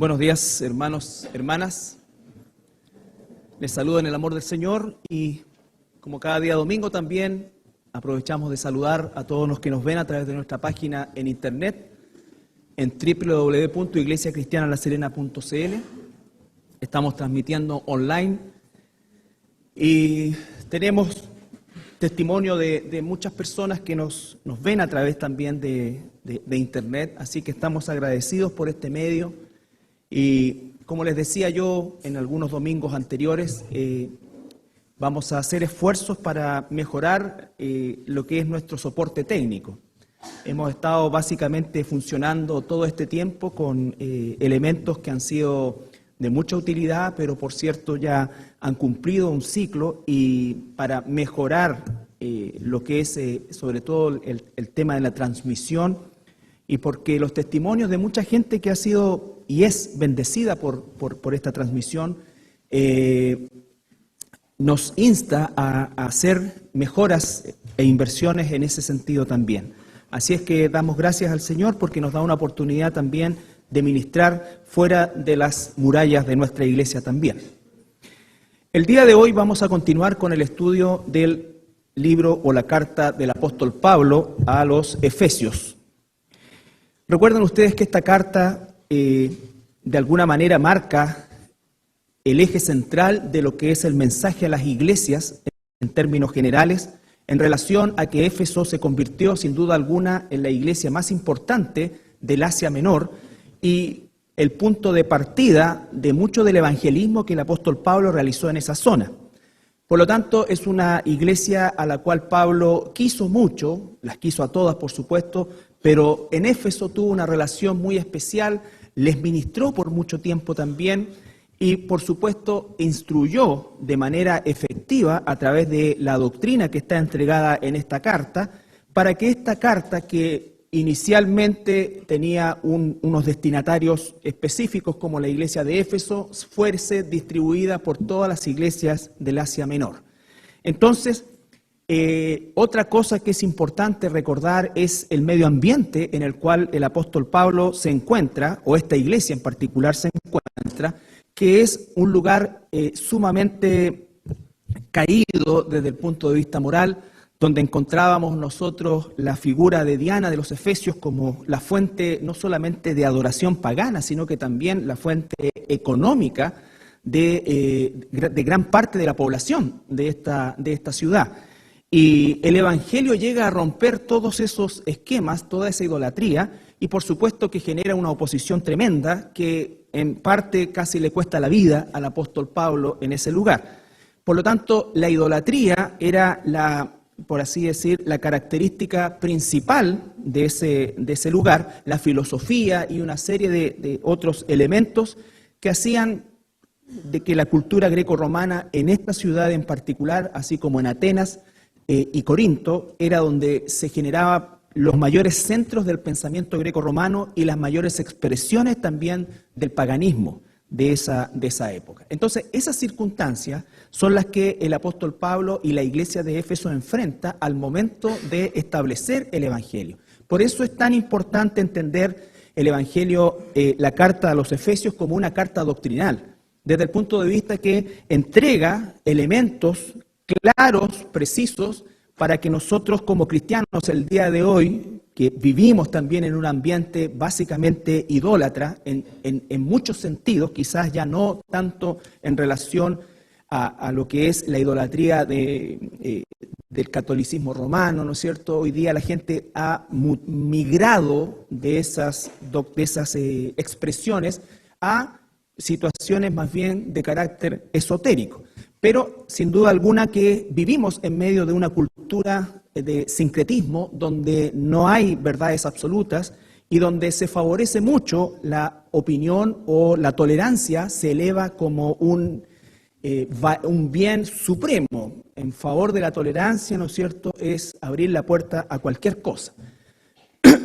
Buenos días, hermanos, hermanas. Les saludo en el amor del Señor y como cada día domingo también aprovechamos de saludar a todos los que nos ven a través de nuestra página en internet en www.iglesiacristianalaserena.cl. Estamos transmitiendo online y tenemos testimonio de muchas personas que nos ven a través también de internet, así que estamos agradecidos por este medio. Y como les decía yo en algunos domingos anteriores, vamos a hacer esfuerzos para mejorar lo que es nuestro soporte técnico. Hemos estado básicamente funcionando todo este tiempo con elementos que han sido de mucha utilidad, pero por cierto ya han cumplido un ciclo, y para mejorar lo que es sobre todo el tema de la transmisión, y porque los testimonios de mucha gente que ha sido y es bendecida por esta transmisión, nos insta a hacer mejoras e inversiones en ese sentido también. Así es que damos gracias al Señor porque nos da una oportunidad también de ministrar fuera de las murallas de nuestra iglesia también. El día de hoy vamos a continuar con el estudio del libro o la carta del apóstol Pablo a los Efesios. Recuerden ustedes que esta carta de alguna manera marca el eje central de lo que es el mensaje a las iglesias en términos generales, en relación a que Éfeso se convirtió sin duda alguna en la iglesia más importante del Asia Menor y el punto de partida de mucho del evangelismo que el apóstol Pablo realizó en esa zona. Por lo tanto, es una iglesia a la cual Pablo quiso mucho, las quiso a todas por supuesto, pero en Éfeso tuvo una relación muy especial, les ministró por mucho tiempo también y por supuesto instruyó de manera efectiva a través de la doctrina que está entregada en esta carta, para que esta carta, que inicialmente tenía unos destinatarios específicos como la iglesia de Éfeso, fuese distribuida por todas las iglesias del Asia Menor. Entonces, otra cosa que es importante recordar es el medio ambiente en el cual el apóstol Pablo se encuentra, o esta iglesia en particular se encuentra, que es un lugar sumamente caído desde el punto de vista moral, donde encontrábamos nosotros la figura de Diana de los Efesios como la fuente no solamente de adoración pagana, sino que también la fuente económica de gran parte de la población de esta ciudad. Y el Evangelio llega a romper todos esos esquemas, toda esa idolatría, y por supuesto que genera una oposición tremenda que en parte casi le cuesta la vida al apóstol Pablo en ese lugar. Por lo tanto, la idolatría era por así decir, la característica principal de ese lugar, la filosofía y una serie de otros elementos que hacían de que la cultura greco-romana en esta ciudad en particular, así como en Atenas y Corinto, era donde se generaban los mayores centros del pensamiento greco-romano y las mayores expresiones también del paganismo de esa época. Entonces, esas circunstancias son las que el apóstol Pablo y la iglesia de Éfeso enfrenta al momento de establecer el Evangelio. Por eso es tan importante entender el Evangelio, la carta a los Efesios, como una carta doctrinal, desde el punto de vista que entrega elementos claros, precisos, para que nosotros como cristianos el día de hoy, que vivimos también en un ambiente básicamente idólatra en muchos sentidos, quizás ya no tanto en relación a lo que es la idolatría del catolicismo romano, ¿no es cierto? Hoy día la gente ha migrado de esas expresiones a situaciones más bien de carácter esotérico. Pero sin duda alguna que vivimos en medio de una cultura de sincretismo donde no hay verdades absolutas y donde se favorece mucho la opinión o la tolerancia, se eleva como un bien supremo. En favor de la tolerancia, ¿no es cierto?, es abrir la puerta a cualquier cosa.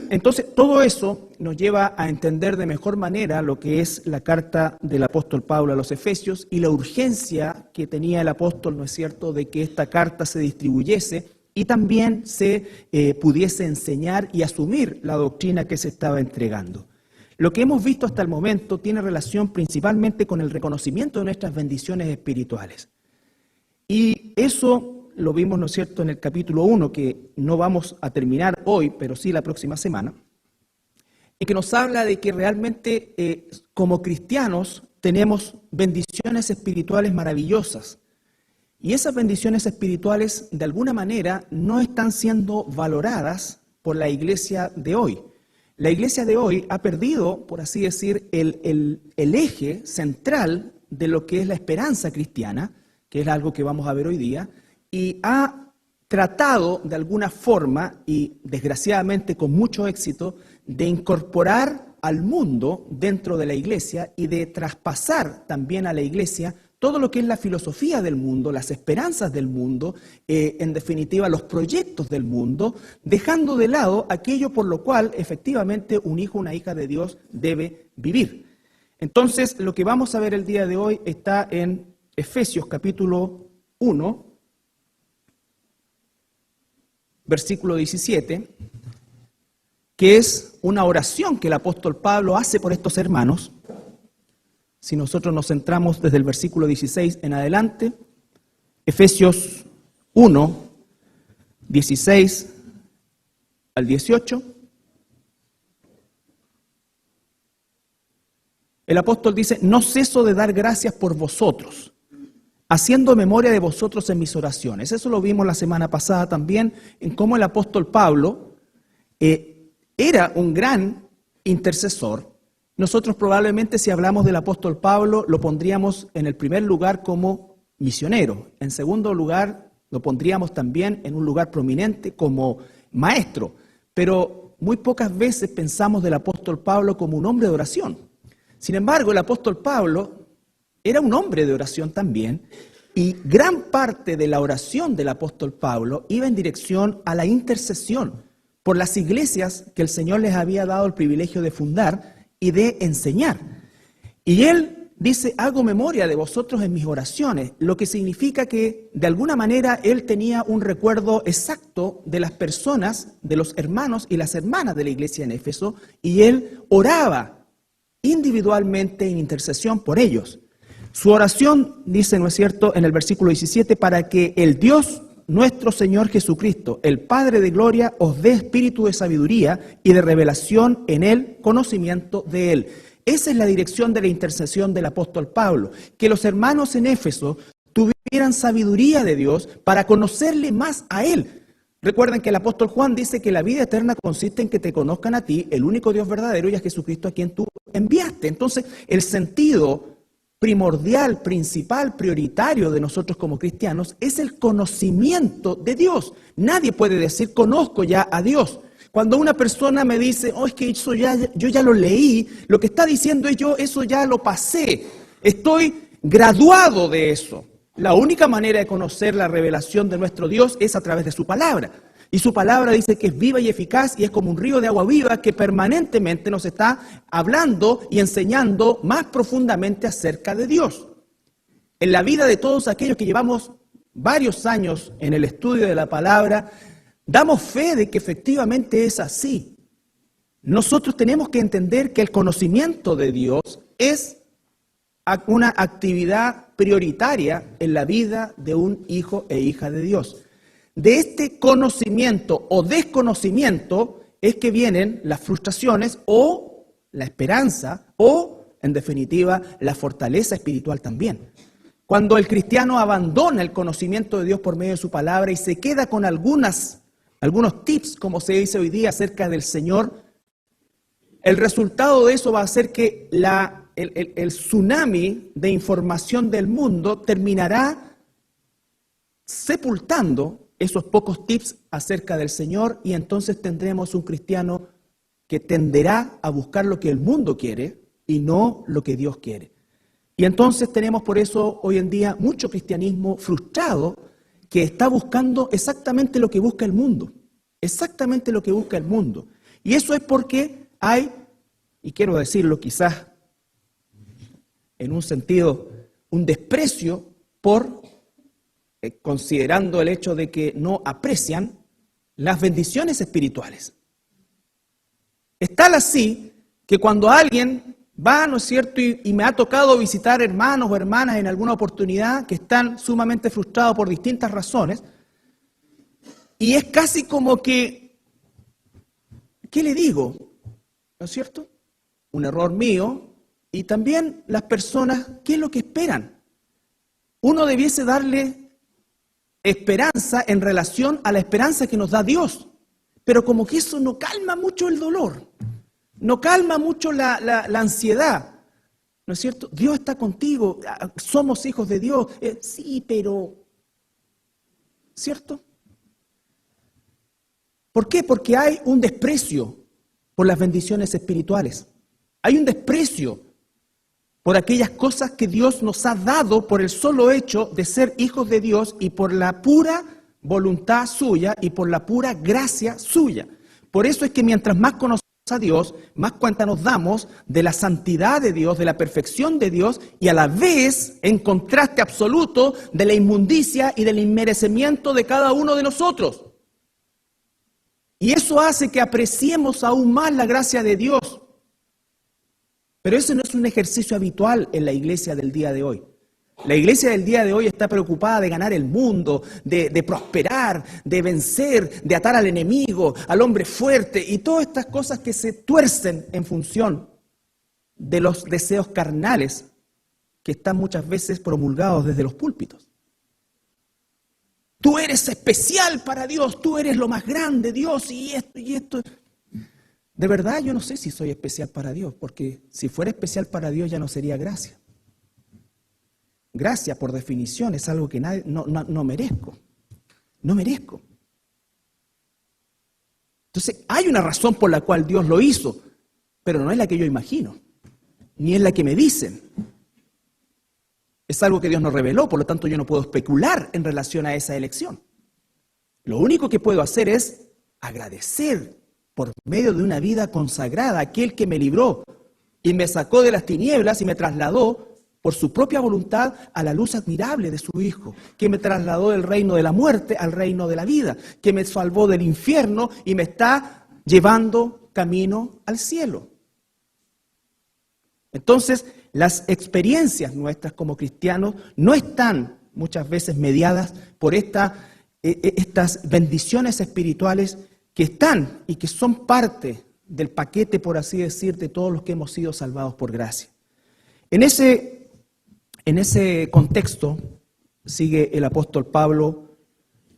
Entonces, todo eso nos lleva a entender de mejor manera lo que es la carta del apóstol Pablo a los Efesios y la urgencia que tenía el apóstol, ¿no es cierto?, de que esta carta se distribuyese y también se pudiese enseñar y asumir la doctrina que se estaba entregando. Lo que hemos visto hasta el momento tiene relación principalmente con el reconocimiento de nuestras bendiciones espirituales. Y eso lo vimos, ¿no es cierto?, en el capítulo 1, que no vamos a terminar hoy, pero sí la próxima semana, y que nos habla de que realmente como cristianos tenemos bendiciones espirituales maravillosas. Y esas bendiciones espirituales, de alguna manera, no están siendo valoradas por la iglesia de hoy. La iglesia de hoy ha perdido, por así decir, el eje central de lo que es la esperanza cristiana, que es algo que vamos a ver hoy día, y ha tratado de alguna forma, y desgraciadamente con mucho éxito, de incorporar al mundo dentro de la iglesia y de traspasar también a la iglesia todo lo que es la filosofía del mundo, las esperanzas del mundo, en definitiva los proyectos del mundo, dejando de lado aquello por lo cual efectivamente un hijo o una hija de Dios debe vivir. Entonces, lo que vamos a ver el día de hoy está en Efesios capítulo 1, versículo 17, que es una oración que el apóstol Pablo hace por estos hermanos. Si nosotros nos centramos desde el versículo 16 en adelante, Efesios 1, 16 al 18, el apóstol dice: no ceso de dar gracias por vosotros, haciendo memoria de vosotros en mis oraciones. Eso lo vimos la semana pasada también, en cómo el apóstol Pablo era un gran intercesor. Nosotros probablemente, si hablamos del apóstol Pablo, lo pondríamos en el primer lugar como misionero. En segundo lugar, lo pondríamos también en un lugar prominente como maestro. Pero muy pocas veces pensamos del apóstol Pablo como un hombre de oración. Sin embargo, el apóstol Pablo era un hombre de oración también, y gran parte de la oración del apóstol Pablo iba en dirección a la intercesión por las iglesias que el Señor les había dado el privilegio de fundar y de enseñar. Y él dice: hago memoria de vosotros en mis oraciones, lo que significa que de alguna manera él tenía un recuerdo exacto de las personas, de los hermanos y las hermanas de la iglesia en Éfeso, y él oraba individualmente en intercesión por ellos. Su oración, dice, ¿no es cierto?, en el versículo 17, para que el Dios nuestro Señor Jesucristo, el Padre de gloria, os dé espíritu de sabiduría y de revelación en el conocimiento de Él. Esa es la dirección de la intercesión del apóstol Pablo, que los hermanos en Éfeso tuvieran sabiduría de Dios para conocerle más a Él. Recuerden que el apóstol Juan dice que la vida eterna consiste en que te conozcan a ti, el único Dios verdadero, y a Jesucristo a quien tú enviaste. Entonces, el sentido primordial, principal, prioritario de nosotros como cristianos es el conocimiento de Dios. Nadie puede decir: conozco ya a Dios. Cuando una persona me dice: oh, es que eso yo ya lo leí, lo que está diciendo es: yo eso ya lo pasé, estoy graduado de eso. La única manera de conocer la revelación de nuestro Dios es a través de su palabra. Y su palabra dice que es viva y eficaz y es como un río de agua viva que permanentemente nos está hablando y enseñando más profundamente acerca de Dios. En la vida de todos aquellos que llevamos varios años en el estudio de la palabra, damos fe de que efectivamente es así. Nosotros tenemos que entender que el conocimiento de Dios es una actividad prioritaria en la vida de un hijo e hija de Dios. De este conocimiento o desconocimiento es que vienen las frustraciones o la esperanza o, en definitiva, la fortaleza espiritual también. Cuando el cristiano abandona el conocimiento de Dios por medio de su palabra y se queda con algunos tips, como se dice hoy día, acerca del Señor, el resultado de eso va a ser que el tsunami de información del mundo terminará sepultando esos pocos tips acerca del Señor, y entonces tendremos un cristiano que tenderá a buscar lo que el mundo quiere y no lo que Dios quiere. Y entonces tenemos por eso hoy en día mucho cristianismo frustrado que está buscando exactamente lo que busca el mundo, exactamente lo que busca el mundo. Y eso es porque hay, y quiero decirlo quizás en un sentido, un desprecio por considerando el hecho de que no aprecian las bendiciones espirituales. Es tal así que cuando alguien va, ¿no es cierto?, y me ha tocado visitar hermanos o hermanas en alguna oportunidad que están sumamente frustrados por distintas razones, y es casi como que, ¿qué le digo? ¿No es cierto? Un error mío, y también las personas, ¿qué es lo que esperan? Uno debiese darle esperanza en relación a la esperanza que nos da Dios, pero como que eso no calma mucho el dolor, no calma mucho la ansiedad, ¿no es cierto? Dios está contigo, somos hijos de Dios, sí, pero, ¿cierto? ¿Por qué? Porque hay un desprecio por las bendiciones espirituales, hay un desprecio por aquellas cosas que Dios nos ha dado por el solo hecho de ser hijos de Dios y por la pura voluntad suya y por la pura gracia suya. Por eso es que mientras más conocemos a Dios, más cuenta nos damos de la santidad de Dios, de la perfección de Dios y a la vez, en contraste absoluto, de la inmundicia y del inmerecimiento de cada uno de nosotros. Y eso hace que apreciemos aún más la gracia de Dios. Pero ese no es un ejercicio habitual en la iglesia del día de hoy. La iglesia del día de hoy está preocupada de ganar el mundo, de prosperar, de vencer, de atar al enemigo, al hombre fuerte y todas estas cosas que se tuercen en función de los deseos carnales que están muchas veces promulgados desde los púlpitos. Tú eres especial para Dios, tú eres lo más grande, Dios, y esto. De verdad, yo no sé si soy especial para Dios, porque si fuera especial para Dios ya no sería gracia. Gracia, por definición, es algo que no merezco. No merezco. Entonces, hay una razón por la cual Dios lo hizo, pero no es la que yo imagino, ni es la que me dicen. Es algo que Dios nos reveló, por lo tanto yo no puedo especular en relación a esa elección. Lo único que puedo hacer es agradecer por medio de una vida consagrada a aquel que me libró y me sacó de las tinieblas y me trasladó por su propia voluntad a la luz admirable de su Hijo, que me trasladó del reino de la muerte al reino de la vida, que me salvó del infierno y me está llevando camino al cielo. Entonces, las experiencias nuestras como cristianos no están muchas veces mediadas por estas bendiciones espirituales que están y que son parte del paquete, por así decir, de todos los que hemos sido salvados por gracia. En ese contexto sigue el apóstol Pablo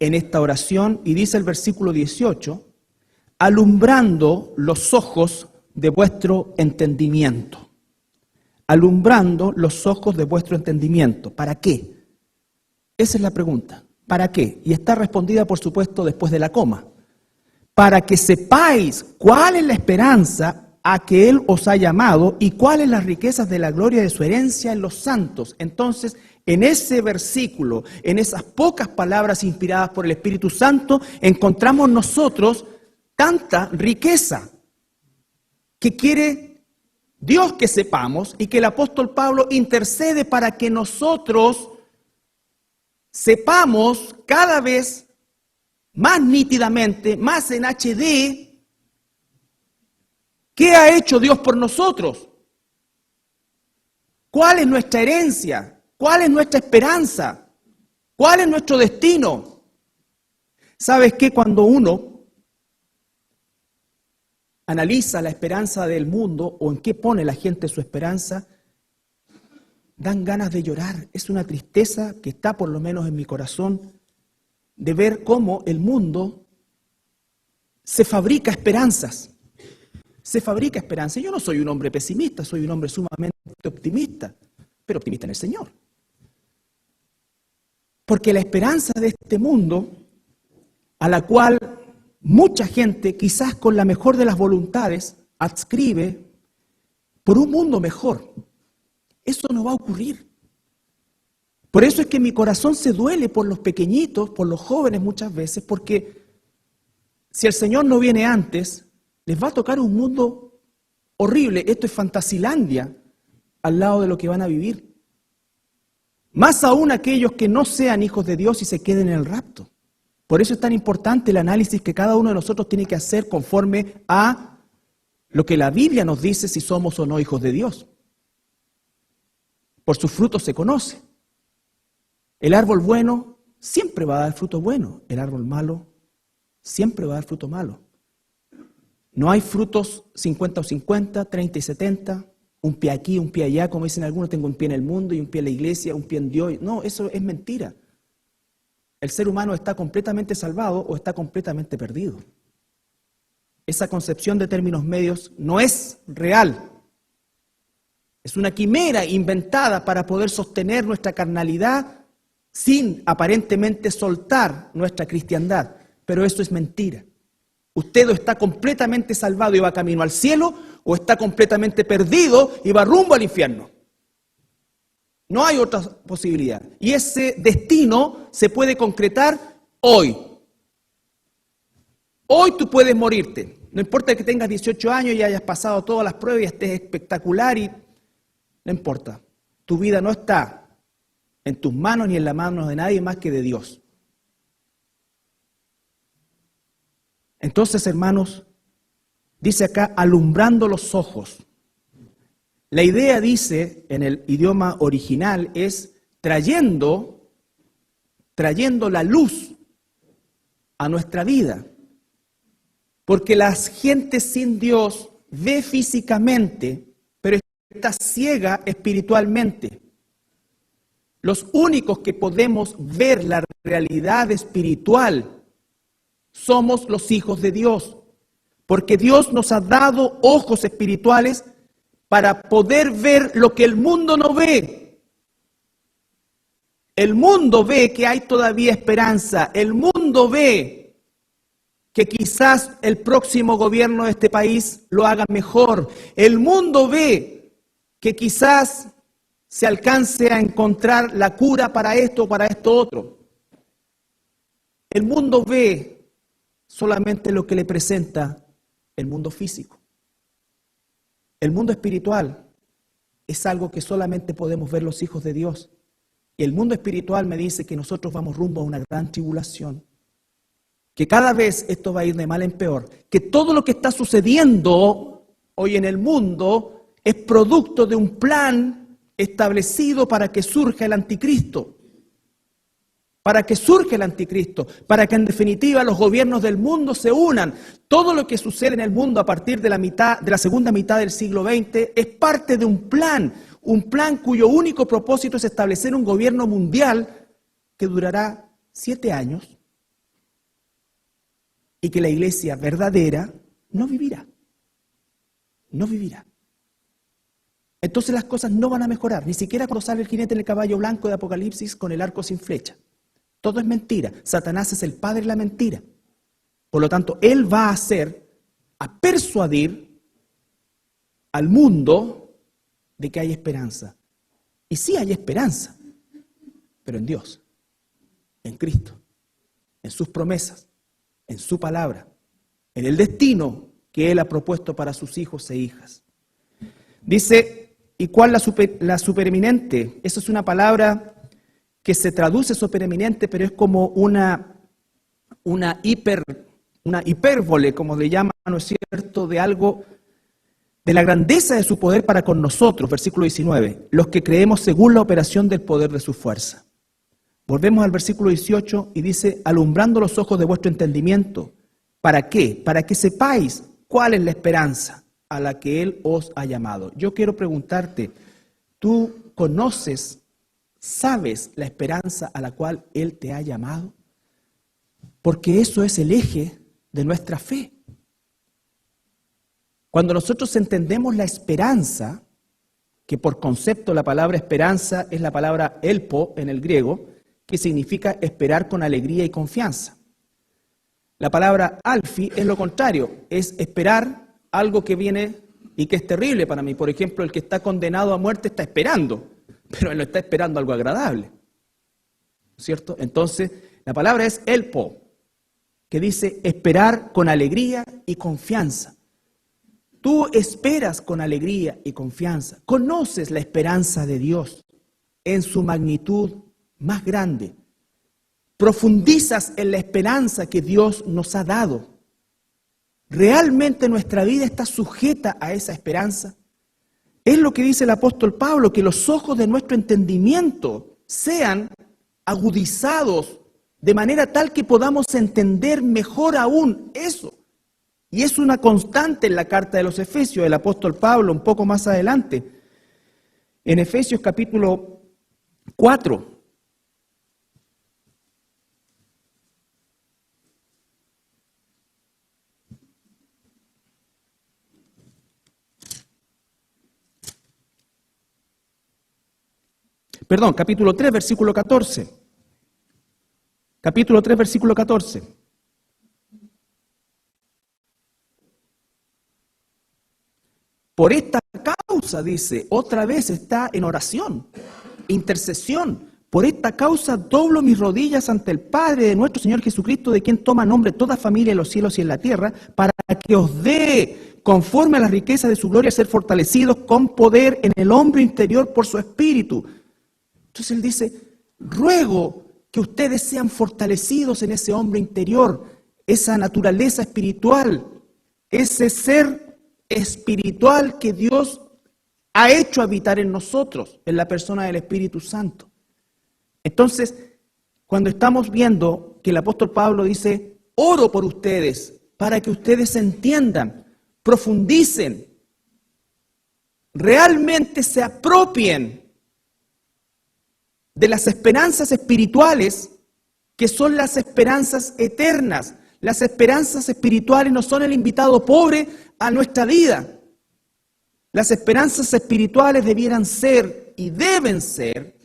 en esta oración y dice el versículo 18, alumbrando los ojos de vuestro entendimiento. Alumbrando los ojos de vuestro entendimiento. ¿Para qué? Esa es la pregunta. ¿Para qué? Y está respondida, por supuesto, después de la coma. Para que sepáis cuál es la esperanza a que Él os ha llamado y cuáles las riquezas de la gloria de su herencia en los santos. Entonces, en ese versículo, en esas pocas palabras inspiradas por el Espíritu Santo, encontramos nosotros tanta riqueza que quiere Dios que sepamos y que el apóstol Pablo intercede para que nosotros sepamos cada vez más nítidamente, más en HD, ¿qué ha hecho Dios por nosotros? ¿Cuál es nuestra herencia? ¿Cuál es nuestra esperanza? ¿Cuál es nuestro destino? ¿Sabes qué? Cuando uno analiza la esperanza del mundo o en qué pone la gente su esperanza, dan ganas de llorar. Es una tristeza que está por lo menos en mi corazón de ver cómo el mundo se fabrica esperanzas. Se fabrica esperanza. Yo no soy un hombre pesimista, soy un hombre sumamente optimista, pero optimista en el Señor. Porque la esperanza de este mundo, a la cual mucha gente, quizás con la mejor de las voluntades, adscribe por un mundo mejor, eso no va a ocurrir. Por eso es que mi corazón se duele por los pequeñitos, por los jóvenes muchas veces, porque si el Señor no viene antes, les va a tocar un mundo horrible. Esto es Fantasilandia al lado de lo que van a vivir. Más aún aquellos que no sean hijos de Dios y se queden en el rapto. Por eso es tan importante el análisis que cada uno de nosotros tiene que hacer conforme a lo que la Biblia nos dice si somos o no hijos de Dios. Por sus frutos se conoce. El árbol bueno siempre va a dar fruto bueno. El árbol malo siempre va a dar fruto malo. No hay frutos 50 o 50, 30 y 70, un pie aquí, un pie allá, como dicen algunos, tengo un pie en el mundo y un pie en la iglesia, un pie en Dios. No, eso es mentira. El ser humano está completamente salvado o está completamente perdido. Esa concepción de términos medios no es real. Es una quimera inventada para poder sostener nuestra carnalidad sin aparentemente soltar nuestra cristiandad. Pero eso es mentira. Usted o está completamente salvado y va camino al cielo, o está completamente perdido y va rumbo al infierno. No hay otra posibilidad. Y ese destino se puede concretar hoy. Hoy tú puedes morirte. No importa que tengas 18 años y hayas pasado todas las pruebas y estés espectacular y no importa. Tu vida no está en tus manos ni en las manos de nadie más que de Dios. Entonces, hermanos, dice acá, alumbrando los ojos. La idea, dice, en el idioma original, es trayendo la luz a nuestra vida. Porque la gente sin Dios ve físicamente, pero está ciega espiritualmente. Los únicos que podemos ver la realidad espiritual somos los hijos de Dios, porque Dios nos ha dado ojos espirituales para poder ver lo que el mundo no ve. El mundo ve que hay todavía esperanza, el mundo ve que quizás el próximo gobierno de este país lo haga mejor, el mundo ve que quizás se alcance a encontrar la cura para esto o para esto otro. El mundo ve solamente lo que le presenta el mundo físico. El mundo espiritual es algo que solamente podemos ver los hijos de Dios. Y el mundo espiritual me dice que nosotros vamos rumbo a una gran tribulación, que cada vez esto va a ir de mal en peor, que todo lo que está sucediendo hoy en el mundo es producto de un plan establecido para que surja el anticristo. Para que surja el anticristo, para que en definitiva los gobiernos del mundo se unan. Todo lo que sucede en el mundo a partir de la segunda mitad del siglo XX es parte de un plan cuyo único propósito es establecer un gobierno mundial que durará 7 años y que la iglesia verdadera no vivirá. No vivirá. Entonces las cosas no van a mejorar, ni siquiera cuando sale el jinete en el caballo blanco de Apocalipsis con el arco sin flecha. Todo es mentira. Satanás es el padre de la mentira. Por lo tanto, él va a persuadir al mundo de que hay esperanza. Y sí hay esperanza, pero en Dios, en Cristo, en sus promesas, en su palabra, en el destino que Él ha propuesto para sus hijos e hijas. Dice, ¿y cuál la supereminente? Eso es una palabra que se traduce supereminente, pero es como una hipérbole, como le llaman, ¿no es cierto?, de algo, de la grandeza de su poder para con nosotros, versículo 19, los que creemos según la operación del poder de su fuerza. Volvemos al versículo 18 y dice, alumbrando los ojos de vuestro entendimiento. ¿Para qué? Para que sepáis cuál es la esperanza a la que Él os ha llamado. Yo quiero preguntarte, ¿tú conoces, sabes la esperanza a la cual Él te ha llamado? Porque eso es el eje de nuestra fe. Cuando nosotros entendemos la esperanza, que por concepto la palabra esperanza es la palabra elpo en el griego, que significa esperar con alegría y confianza. La palabra alfi es lo contrario, es esperar algo que viene y que es terrible para mí. Por ejemplo, el que está condenado a muerte está esperando, pero él no está esperando algo agradable, ¿cierto? Entonces, la palabra es elpo, que dice esperar con alegría y confianza. Tú esperas con alegría y confianza. Conoces la esperanza de Dios en su magnitud más grande. Profundizas en la esperanza que Dios nos ha dado. ¿Realmente nuestra vida está sujeta a esa esperanza? Es lo que dice el apóstol Pablo, que los ojos de nuestro entendimiento sean agudizados de manera tal que podamos entender mejor aún eso. Y es una constante en la carta de los Efesios, el apóstol Pablo, un poco más adelante. En Efesios capítulo 4. Perdón, capítulo 3, versículo 14. Capítulo 3, versículo 14. Por esta causa, dice, otra vez está en oración, intercesión. Por esta causa doblo mis rodillas ante el Padre de nuestro Señor Jesucristo, de quien toma nombre toda familia en los cielos y en la tierra, para que os dé, conforme a las riquezas de su gloria, ser fortalecidos con poder en el hombre interior por su Espíritu. Entonces él dice, ruego que ustedes sean fortalecidos en ese hombre interior, esa naturaleza espiritual, ese ser espiritual que Dios ha hecho habitar en nosotros, en la persona del Espíritu Santo. Entonces, cuando estamos viendo que el apóstol Pablo dice, oro por ustedes, para que ustedes entiendan, profundicen, realmente se apropien de las esperanzas espirituales, que son las esperanzas eternas. Las esperanzas espirituales no son el invitado pobre a nuestra vida. Las esperanzas espirituales debieran ser y deben ser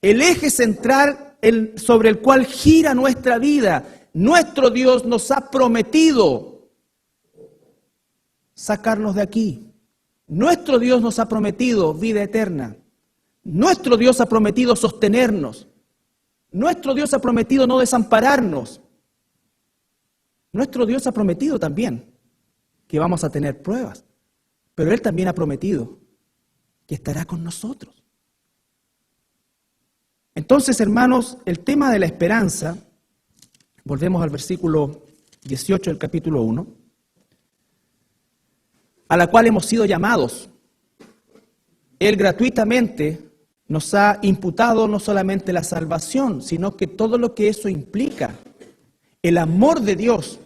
el eje central sobre el cual gira nuestra vida. Nuestro Dios nos ha prometido sacarnos de aquí. Nuestro Dios nos ha prometido vida eterna. Nuestro Dios ha prometido sostenernos. Nuestro Dios ha prometido no desampararnos. Nuestro Dios ha prometido también que vamos a tener pruebas, pero Él también ha prometido que estará con nosotros. Entonces, hermanos, el tema de la esperanza, volvemos al versículo 18 del capítulo 1, a la cual hemos sido llamados. Él gratuitamente nos ha imputado no solamente la salvación, sino que todo lo que eso implica. El amor de Dios,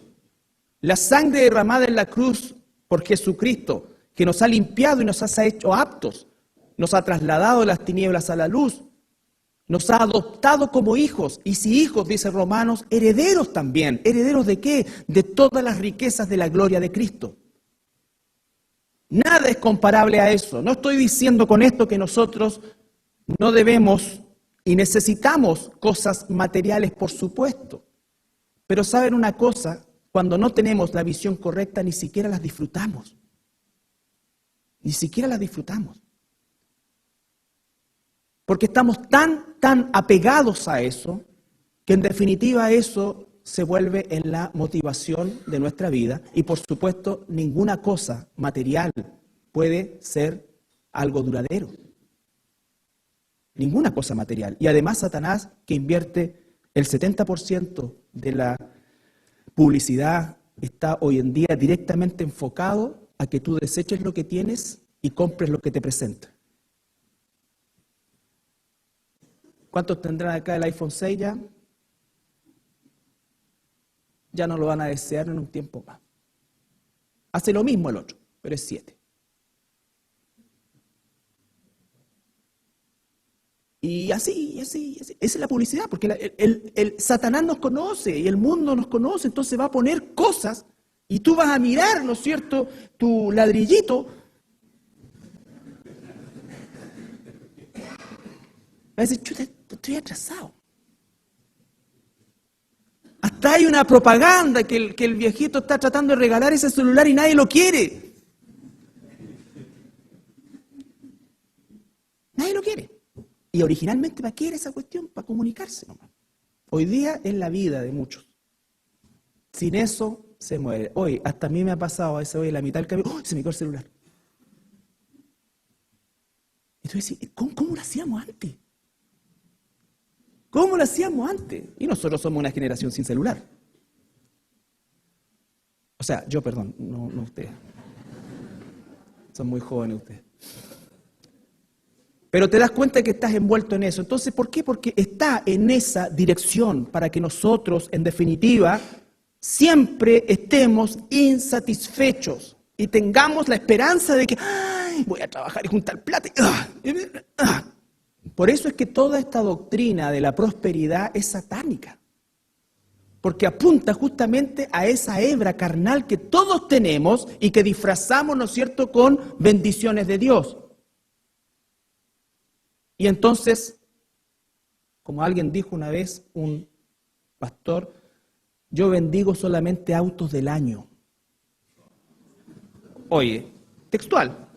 la sangre derramada en la cruz por Jesucristo, que nos ha limpiado y nos ha hecho aptos, nos ha trasladado de las tinieblas a la luz, nos ha adoptado como hijos, y si hijos, dice Romanos, herederos también. ¿Herederos de qué? De todas las riquezas de la gloria de Cristo. Nada es comparable a eso. No estoy diciendo con esto que nosotros no debemos y necesitamos cosas materiales, por supuesto. Pero saben una cosa, cuando no tenemos la visión correcta, ni siquiera las disfrutamos. Ni siquiera las disfrutamos. Porque estamos tan apegados a eso, que en definitiva eso se vuelve en la motivación de nuestra vida. Y por supuesto, ninguna cosa material puede ser algo duradero. Ninguna cosa material. Y además Satanás, que invierte el 70% de la publicidad, está hoy en día directamente enfocado a que tú deseches lo que tienes y compres lo que te presenta. ¿Cuántos tendrán acá el iPhone 6 ya? Ya no lo van a desear en un tiempo más. Hace lo mismo el otro, pero es 7. Y así. Esa es la publicidad, porque el Satanás nos conoce y el mundo nos conoce, entonces va a poner cosas y tú vas a mirar, ¿no es cierto?, tu ladrillito. Va a decir, chuta, estoy atrasado. Hasta hay una propaganda que el viejito está tratando de regalar ese celular y nadie lo quiere. Nadie lo quiere. Y originalmente, ¿para qué era esa cuestión? Para comunicarse nomás. Hoy día es la vida de muchos. Sin eso se muere. Hoy, hasta a mí me ha pasado a veces hoy en la mitad del camino, ¡oh! Se me quedó el celular. Y tú dices, ¿cómo lo hacíamos antes? ¿Cómo lo hacíamos antes? Y nosotros somos una generación sin celular. O sea, yo, perdón, no ustedes. Son muy jóvenes ustedes. Pero te das cuenta que estás envuelto en eso. Entonces, ¿por qué? Porque está en esa dirección para que nosotros, en definitiva, siempre estemos insatisfechos y tengamos la esperanza de que "Ay, voy a trabajar y juntar plata". Por eso es que toda esta doctrina de la prosperidad es satánica. Porque apunta justamente a esa hebra carnal que todos tenemos y que disfrazamos, ¿no es cierto?, con bendiciones de Dios. Y entonces, como alguien dijo una vez, un pastor, yo bendigo solamente autos del año. Oye, textual.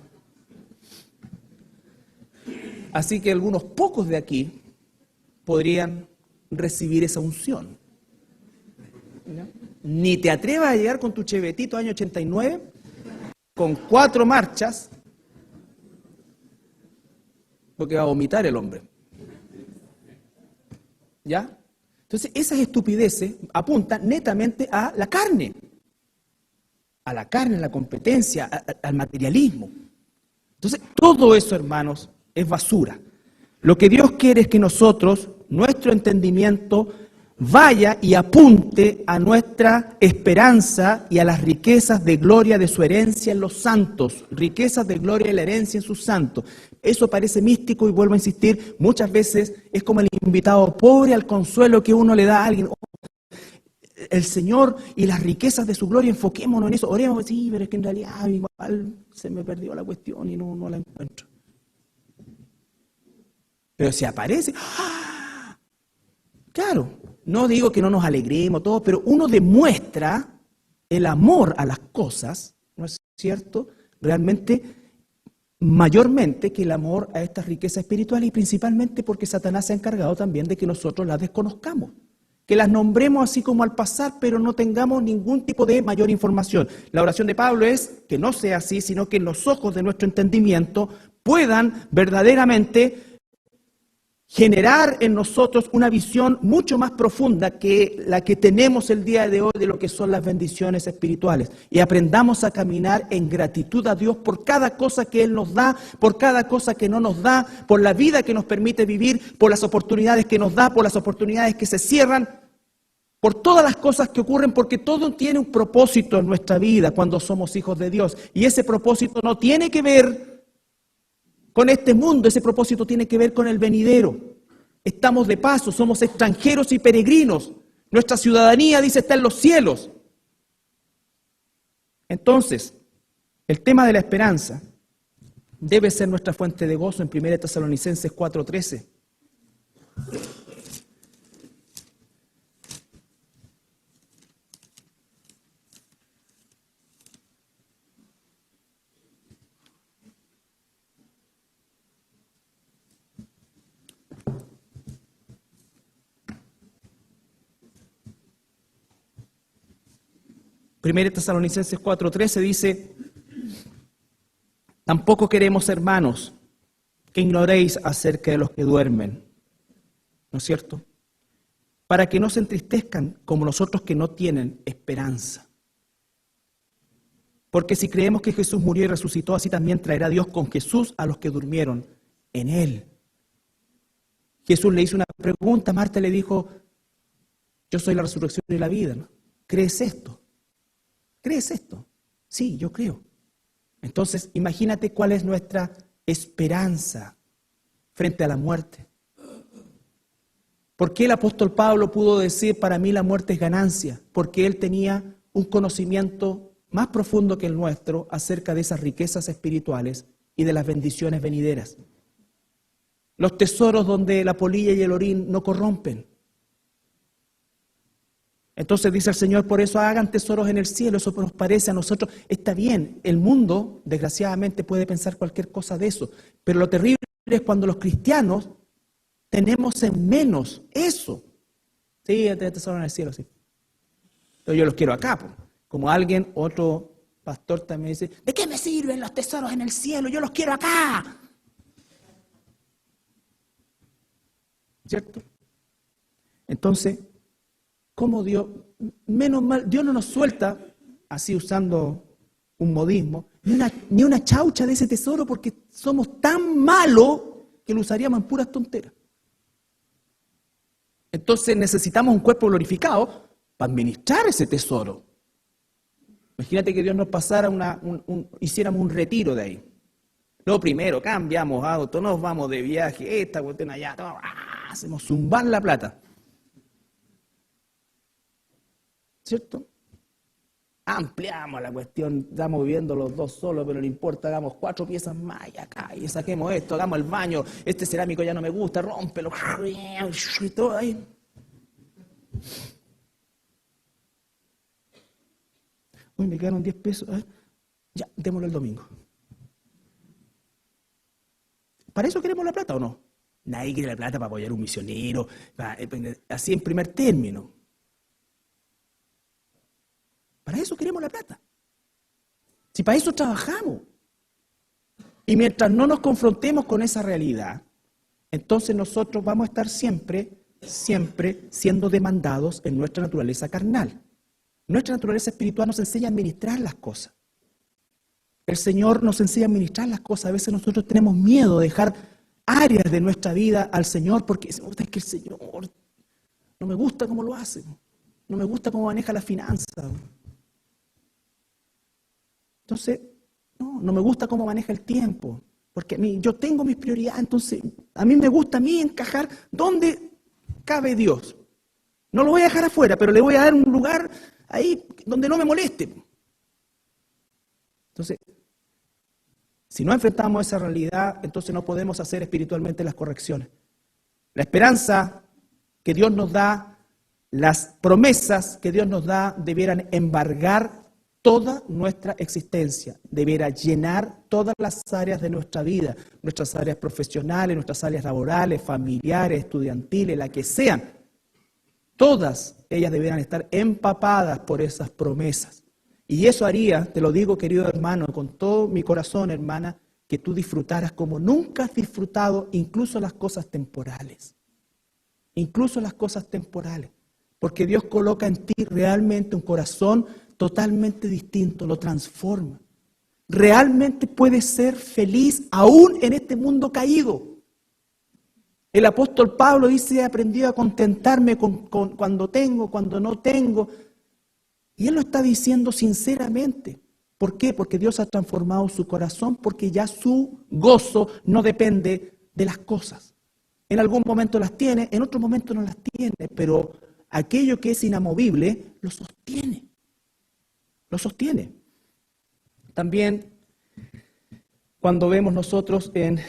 Así que algunos pocos de aquí podrían recibir esa unción. ¿No? Ni te atrevas a llegar con tu chevetito año 89, con 4 marchas, porque va a vomitar el hombre. ¿Ya? Entonces, esas estupideces apuntan netamente a la carne, a la competencia, al materialismo. Entonces, todo eso, hermanos, es basura. Lo que Dios quiere es que nosotros, nuestro entendimiento, vaya y apunte a nuestra esperanza y a las riquezas de gloria de su herencia en los santos, riquezas de gloria de la herencia en sus santos. Eso parece místico y vuelvo a insistir, muchas veces es como el invitado pobre al consuelo que uno le da a alguien. El Señor y las riquezas de su gloria, enfoquémonos en eso, oremos, sí, pero es que en realidad igual se me perdió la cuestión y no la encuentro. Pero si aparece, ¡ah! Claro, no digo que no nos alegremos todos, pero uno demuestra el amor a las cosas, ¿no es cierto? Realmente, mayormente que el amor a estas riquezas espirituales y principalmente porque Satanás se ha encargado también de que nosotros las desconozcamos, que las nombremos así como al pasar, pero no tengamos ningún tipo de mayor información. La oración de Pablo es que no sea así, sino que en los ojos de nuestro entendimiento puedan verdaderamente generar en nosotros una visión mucho más profunda que la que tenemos el día de hoy de lo que son las bendiciones espirituales. Y aprendamos a caminar en gratitud a Dios por cada cosa que Él nos da, por cada cosa que no nos da, por la vida que nos permite vivir, por las oportunidades que nos da, por las oportunidades que se cierran, por todas las cosas que ocurren, porque todo tiene un propósito en nuestra vida cuando somos hijos de Dios. Y ese propósito no tiene que ver con este mundo, ese propósito tiene que ver con el venidero. Estamos de paso, somos extranjeros y peregrinos. Nuestra ciudadanía, dice, está en los cielos. Entonces, el tema de la esperanza debe ser nuestra fuente de gozo en 1 Tesalonicenses 4:13. Primera Tesalonicenses 4:13 dice, tampoco queremos, hermanos, que ignoréis acerca de los que duermen, ¿no es cierto? Para que no se entristezcan como nosotros que no tienen esperanza. Porque si creemos que Jesús murió y resucitó, así también traerá Dios con Jesús a los que durmieron en Él. Jesús le hizo una pregunta, Marta le dijo, yo soy la resurrección y la vida, ¿no? ¿Crees esto? ¿Crees esto? Sí, yo creo. Entonces, imagínate cuál es nuestra esperanza frente a la muerte. ¿Por qué el apóstol Pablo pudo decir, para mí la muerte es ganancia? Porque él tenía un conocimiento más profundo que el nuestro acerca de esas riquezas espirituales y de las bendiciones venideras. Los tesoros donde la polilla y el orín no corrompen. Entonces dice el Señor, por eso hagan tesoros en el cielo, eso nos parece a nosotros, está bien, el mundo desgraciadamente puede pensar cualquier cosa de eso, pero lo terrible es cuando los cristianos tenemos en menos eso. Sí, tesoros en el cielo, sí. Pero yo los quiero acá, pues. Como alguien, otro pastor también dice, ¿de qué me sirven los tesoros en el cielo? Yo los quiero acá. ¿Cierto? Entonces, ¿cómo Dios? Menos mal, Dios no nos suelta así usando un modismo, ni una chaucha de ese tesoro porque somos tan malos que lo usaríamos en puras tonteras. Entonces necesitamos un cuerpo glorificado para administrar ese tesoro. Imagínate que Dios nos pasara hiciéramos un retiro de ahí. Lo primero, cambiamos auto, nos vamos de viaje, esta cuestión allá, todo, hacemos zumbar la plata. ¿Cierto? Ampliamos la cuestión, estamos viviendo los dos solos, pero no importa, hagamos 4 piezas más y acá, y saquemos esto, hagamos el baño, este cerámico ya no me gusta, rómpelo, y todo ahí. Uy, me quedaron 10 pesos, ya, démoslo el domingo. ¿Para eso queremos la plata o no? Nadie quiere la plata para apoyar a un misionero, así en primer término. Para eso queremos la plata. Si para eso trabajamos. Y mientras no nos confrontemos con esa realidad, entonces nosotros vamos a estar siempre siendo demandados en nuestra naturaleza carnal. Nuestra naturaleza espiritual nos enseña a administrar las cosas. El Señor nos enseña a administrar las cosas. A veces nosotros tenemos miedo de dejar áreas de nuestra vida al Señor porque es que el Señor no me gusta cómo lo hace. No me gusta cómo maneja la finanza. Entonces, no me gusta cómo maneja el tiempo. Porque yo tengo mis prioridades, entonces a mí me gusta encajar donde cabe Dios. No lo voy a dejar afuera, pero le voy a dar un lugar ahí donde no me moleste. Entonces, si no enfrentamos esa realidad, entonces no podemos hacer espiritualmente las correcciones. La esperanza que Dios nos da, las promesas que Dios nos da, debieran embargar toda nuestra existencia, debiera llenar todas las áreas de nuestra vida, nuestras áreas profesionales, nuestras áreas laborales, familiares, estudiantiles, la que sean. Todas ellas debieran estar empapadas por esas promesas. Y eso haría, te lo digo querido hermano, con todo mi corazón, hermana, que tú disfrutaras como nunca has disfrutado incluso las cosas temporales. Incluso las cosas temporales. Porque Dios coloca en ti realmente un corazón totalmente distinto, lo transforma. Realmente puedes ser feliz aún en este mundo caído. El apóstol Pablo dice, he aprendido a contentarme cuando tengo, cuando no tengo. Y él lo está diciendo sinceramente. ¿Por qué? Porque Dios ha transformado su corazón, porque ya su gozo no depende de las cosas. En algún momento las tiene, en otro momento no las tiene, pero aquello que es inamovible lo sostiene. Lo sostiene. También cuando vemos nosotros en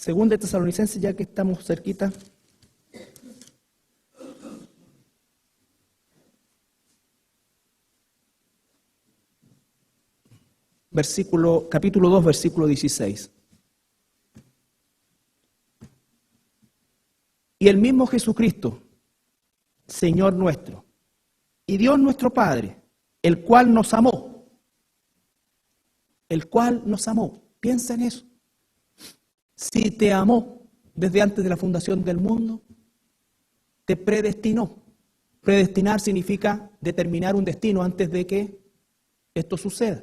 2 Tesalonicenses, ya que estamos cerquita, capítulo 2, versículo 16. Y el mismo Jesucristo, Señor nuestro, y Dios nuestro Padre, el cual nos amó. El cual nos amó. Piensa en eso. Si te amó desde antes de la fundación del mundo, te predestinó. Predestinar significa determinar un destino antes de que esto suceda.